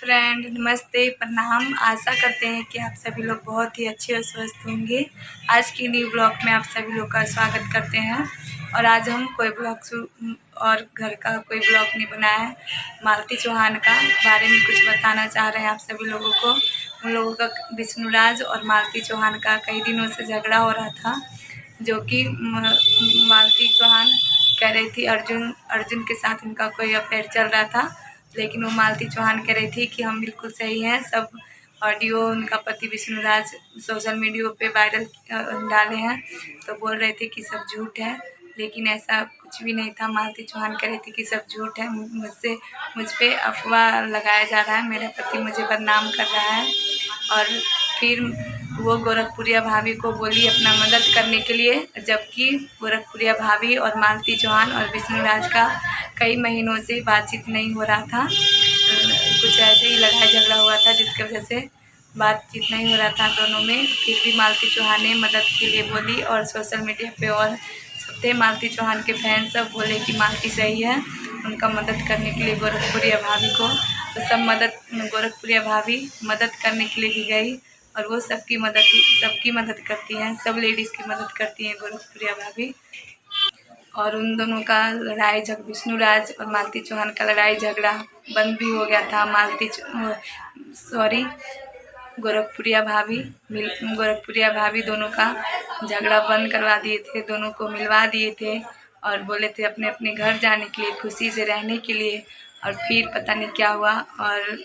Friend, नमस्ते, प्रणाम। आशा करते हैं कि आप सभी लोग बहुत ही अच्छे और स्वस्थ होंगे। आज की न्यू ब्लॉग में आप सभी लोग का स्वागत करते हैं। और आज हम कोई ब्लॉग और घर का कोई ब्लॉग नहीं बनाया है। मालती चौहान का बारे में कुछ बताना चाह रहे हैं आप सभी लोगों को। उन लोगों का विष्णुराज और मालती चौहान का कई दिनों से झगड़ा हो रहा था, जो कि मालती चौहान कह रही थी अर्जुन के साथ उनका कोई अफेयर चल रहा था। लेकिन वो मालती चौहान कह रही थी कि हम बिल्कुल सही हैं। सब ऑडियो उनका पति विष्णुराज सोशल मीडिया पे वायरल डाले हैं, तो बोल रहे थे कि सब झूठ है। लेकिन ऐसा कुछ भी नहीं था। मालती चौहान कह रही थी कि सब झूठ है, मुझ पे अफवाह लगाया जा रहा है, मेरा पति मुझे बदनाम कर रहा है। और फिर वो गोरखपुरिया भाभी को बोली अपना मदद करने के लिए, जबकि गोरखपुरिया भाभी और मालती चौहान और विष्णुराज का कई महीनों से बातचीत नहीं हो रहा था। कुछ ऐसे ही लड़ाई झगड़ा हुआ था जिसकी वजह से बातचीत नहीं हो रहा था दोनों में। फिर भी मालती चौहान ने मदद के लिए बोली और सोशल मीडिया पे और सब थे मालती चौहान के फैन, सब बोले कि मालती सही है, उनका मदद करने के लिए गोरखपुरिया भाभी को। तो सब गोरखपुरिया भाभी मदद करने के लिए भी गई और वो सबकी मदद करती हैं, सब लेडीज़ की मदद करती हैं गोरखपुरिया भाभी। और उन दोनों का विष्णुराज और मालती चौहान का लड़ाई झगड़ा बंद भी हो गया था। गोरखपुरिया भाभी दोनों का झगड़ा बंद करवा दिए थे, दोनों को मिलवा दिए थे और बोले थे अपने अपने घर जाने के लिए, खुशी से रहने के लिए। और फिर पता नहीं क्या हुआ और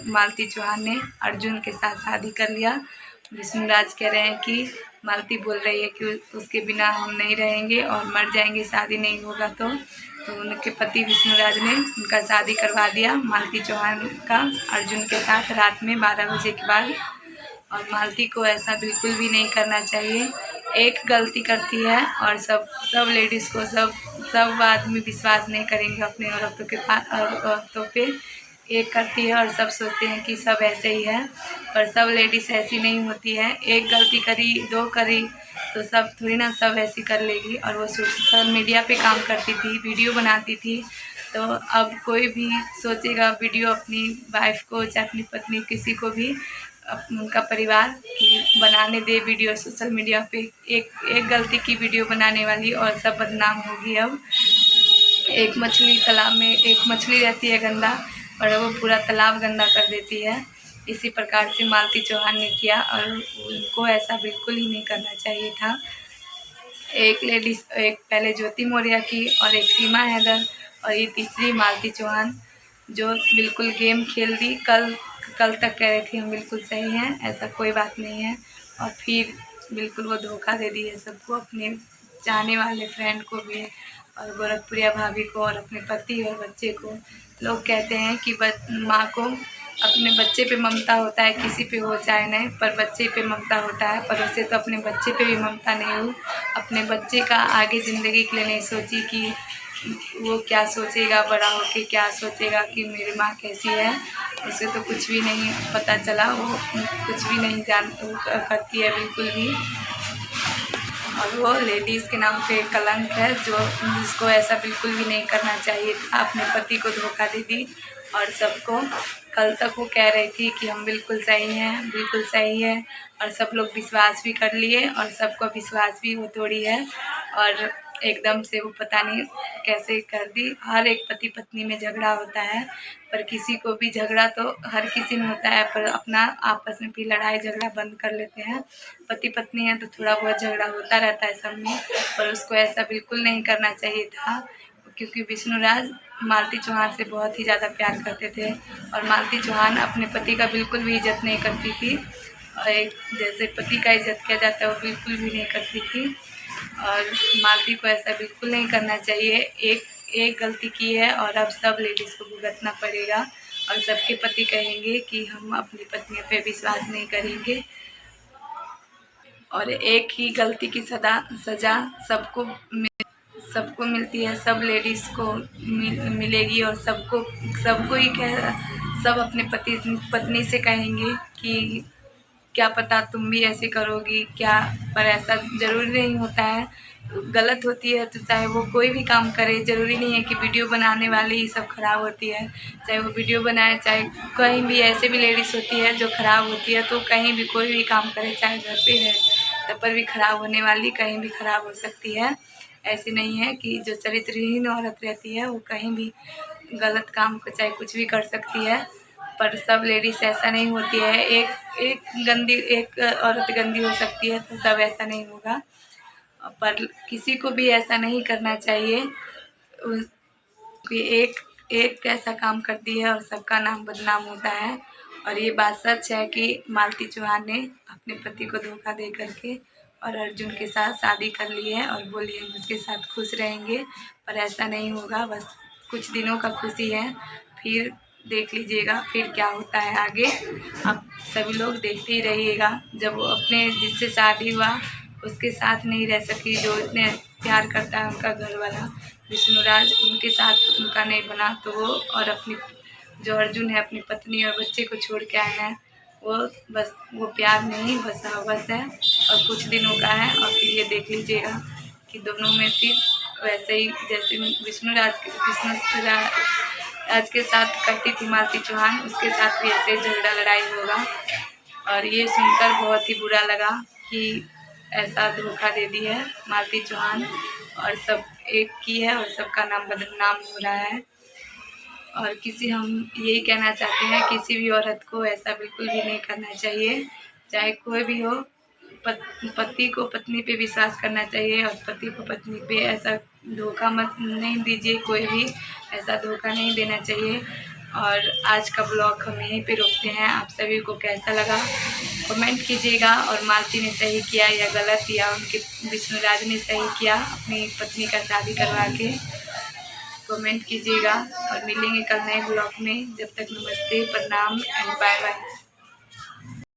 मालती चौहान ने अर्जुन के साथ शादी कर लिया। विष्णुराज कह रहे हैं कि मालती बोल रही है कि उसके बिना हम नहीं रहेंगे और मर जाएंगे शादी नहीं होगा तो उनके पति विष्णुराज ने उनका शादी करवा दिया मालती चौहान का अर्जुन के साथ रात में 12 बजे के बाद। और मालती को ऐसा बिल्कुल भी नहीं करना चाहिए। एक गलती करती है और सब लेडीज़ को सब आदमी विश्वास नहीं करेंगे अपने औरतों पे। एक करती है और सब सोचते हैं कि सब ऐसे ही है, पर सब लेडीज़ ऐसी नहीं होती है। एक गलती करी, दो करी तो सब थोड़ी ना सब ऐसी कर लेगी। और वो सोशल मीडिया पे काम करती थी, वीडियो बनाती थी, तो अब कोई भी सोचेगा वीडियो अपनी वाइफ को चाहे अपनी पत्नी किसी को भी उनका परिवार की बनाने दे वीडियो सोशल मीडिया पे। एक गलती की वीडियो बनाने वाली और सब बदनाम होगी। अब एक मछली रहती है गंदा और वो पूरा तालाब गंदा कर देती है। इसी प्रकार से मालती चौहान ने किया और उनको ऐसा बिल्कुल ही नहीं करना चाहिए था। एक लेडीज़, एक पहले ज्योति मौर्य की और एक सीमा हैदर और ये तीसरी मालती चौहान, जो बिल्कुल गेम खेल दी। कल तक कह रही थी हम बिल्कुल सही हैं, ऐसा कोई बात नहीं है, और फिर बिल्कुल वो धोखा दे दी है सबको, अपने चाहने वाले फ्रेंड को भी और गोरखपुरिया भाभी को और अपने पति और बच्चे को। लोग कहते हैं कि माँ को अपने बच्चे पे ममता होता है, किसी पे हो चाहे नहीं, पर बच्चे पे ममता होता है। पर उसे तो अपने बच्चे पे भी ममता नहीं हुई। अपने बच्चे का आगे ज़िंदगी के लिए नहीं सोची कि वो क्या सोचेगा, बड़ा होके क्या सोचेगा कि मेरी माँ कैसी है। उसे तो कुछ भी नहीं पता चला, वो कुछ भी नहीं करती है बिल्कुल भी। और वो लेडीज़ के नाम पे कलंक है, जिसको ऐसा बिल्कुल भी नहीं करना चाहिए था। अपने पति को धोखा दे दी और सबको। कल तक वो कह रही थी कि हम बिल्कुल सही हैं, बिल्कुल सही है, और सब लोग विश्वास भी कर लिए और सबको विश्वास भी वो तोड़ी है। और एकदम से वो पता नहीं कैसे कर दी। हर एक पति पत्नी में झगड़ा होता है, पर किसी को भी झगड़ा तो हर किसी में होता है, पर अपना आपस में भी लड़ाई झगड़ा बंद कर लेते हैं। पति पत्नी है तो थोड़ा बहुत झगड़ा होता रहता है सब में, पर उसको ऐसा बिल्कुल नहीं करना चाहिए था, क्योंकि विष्णुराज मालती चौहान से बहुत ही ज़्यादा प्यार करते थे और मालती चौहान अपने पति का बिल्कुल भी इज्जत नहीं करती थी। और एक जैसे पति का इज्जत किया जाता है वो बिल्कुल भी नहीं करती थी। और मालती को ऐसा बिल्कुल नहीं करना चाहिए। एक गलती की है और अब सब लेडीज़ को भुगतना पड़ेगा और सबके पति कहेंगे कि हम अपनी पत्नियों पे विश्वास नहीं करेंगे। और एक ही गलती की सज़ा सबको मिलती है, सब लेडीज़ को मिलेगी। और सबको ही सब अपने पत्नी से कहेंगे कि क्या पता तुम भी ऐसे करोगी क्या, पर ऐसा ज़रूरी नहीं होता है। गलत होती है तो चाहे वो कोई भी काम करे, ज़रूरी नहीं है कि वीडियो बनाने वाली ही सब खराब होती है। चाहे वो वीडियो बनाए, चाहे कहीं भी ऐसे भी लेडीज़ होती है जो खराब होती है, तो कहीं भी कोई भी काम करे, चाहे घर पे रहे तब पर भी खराब होने वाली कहीं भी खराब हो सकती है। ऐसे नहीं है कि जो चरित्रहीन औरत रहती है वो कहीं भी गलत काम को चाहे कुछ भी कर सकती है, पर सब लेडीज़ ऐसा नहीं होती है। एक औरत गंदी हो सकती है तो सब ऐसा नहीं होगा, पर किसी को भी ऐसा नहीं करना चाहिए कि एक ऐसा काम करती है और सबका नाम बदनाम होता है। और ये बात सच है कि मालती चौहान ने अपने पति को धोखा दे करके और अर्जुन के साथ शादी कर ली है और बोली हम उसके साथ खुश रहेंगे, पर ऐसा नहीं होगा। बस कुछ दिनों का खुशी है, फिर देख लीजिएगा फिर क्या होता है आगे। आप सभी लोग देखते ही रहिएगा। जब वो अपने जिससे शादी हुआ उसके साथ नहीं रह सकी, जो इतने प्यार करता है उनका घर वाला विष्णुराज, उनके साथ उनका नहीं बना, तो वो और अपनी जो अर्जुन है अपनी पत्नी और बच्चे को छोड़ के आए हैं, वो बस वो प्यार नहीं बस हवस है और कुछ दिनों का है। और फिर ये देख लीजिएगा कि दोनों में फिर वैसे ही जैसे विष्णुराज के साथ करती थी मालती चौहान, उसके साथ भी ऐसे झगड़ा लड़ाई होगा। और ये सुनकर बहुत ही बुरा लगा कि ऐसा धोखा दे दी है मालती चौहान, और सब एक की है और सबका नाम बदनाम हो रहा है। और हम यही कहना चाहते हैं किसी भी औरत को ऐसा बिल्कुल भी नहीं करना चाहिए, चाहे कोई भी हो। पति को पत्नी पे विश्वास करना चाहिए और पति को पत्नी पे ऐसा धोखा मत नहीं दीजिए, कोई भी ऐसा धोखा नहीं देना चाहिए। और आज का ब्लॉग हम यहीं पे रोकते हैं। आप सभी को कैसा लगा कमेंट कीजिएगा, और मालती ने सही किया या गलत, या उनके विष्णुराज ने सही किया अपनी पत्नी का शादी करवा के, कमेंट कीजिएगा। और मिलेंगे कल नए ब्लॉग में। जब तक नमस्ते, प्रणाम एंड बाय बाय।